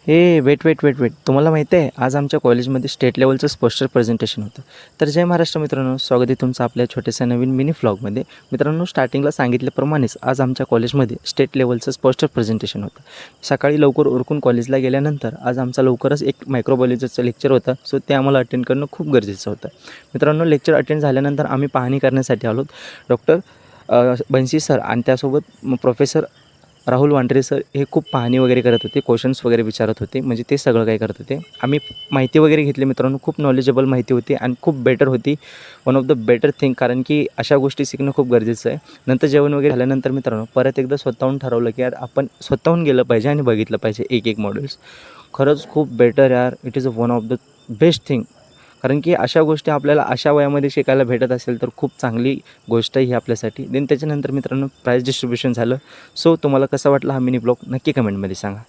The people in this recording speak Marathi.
हे वेट तुम्हाला माहिती आहे आज आमच्या कॉलेजमध्ये स्टेट लेवलचं पोस्टर प्रेझेंटेशन होतं. तर जय महाराष्ट्र मित्रांनो, स्वागत आहे तुमचं आपल्या छोट्याशा नवीन मिनी व्लॉगमध्ये. मित्रांनो, स्टार्टिंगला सांगितल्याप्रमाणेच आज आमच्या कॉलेजमध्ये स्टेट लेवलचं पोस्टर प्रेझेंटेशन होतं. सकाळी लवकर उरकून कॉलेजला गेल्यानंतर आज आमचा लवकरच एक मायक्रोबायोलॉजीचं लेक्चर होतं. सो ते आम्हाला अटेंड करणं खूप गरजेचं होतं. मित्रांनो, लेक्चर अटेंड झाल्यानंतर आम्ही पाहणी करण्यासाठी आलो. डॉक्टर बन्सी सर आणि त्यासोबत प्रोफेसर राहुल वांड्रे सर हे खूप पाहणी वगैरे करत होते, क्वेश्चन्स वगैरे विचारत होते, म्हणजे ते सगळं काही करत होते. आम्ही माहिती वगैरे घेतली मित्रांनो, खूप नॉलेजेबल माहिती होती आणि खूप बेटर होती. One of the better thing, कारण की अशा गोष्टी शिकणं खूप गरजेचं आहे. नंतर जेवण वगैरे झाल्यानंतर मित्रांनो परत एकदा स्वतःहून ठरवलं की यार आपण स्वतःहून गेलं पाहिजे आणि बघितलं पाहिजे एक मॉड्यूल्स. खरंच खूप बेटर यार, it is one of the best thing. कारण की अशा गोष्टी आपल्याला अशा वयामध्ये शिकायला भेटत असेल तर खूप चांगली गोष्ट ही आपल्यासाठी. देन त्याच्यानंतर मित्रांनो प्राईज डिस्ट्रीब्युशन झालं. सो तुम्हाला कसा वाटला हा मिनी ब्लॉग नक्की कमेंटमध्ये सांगा.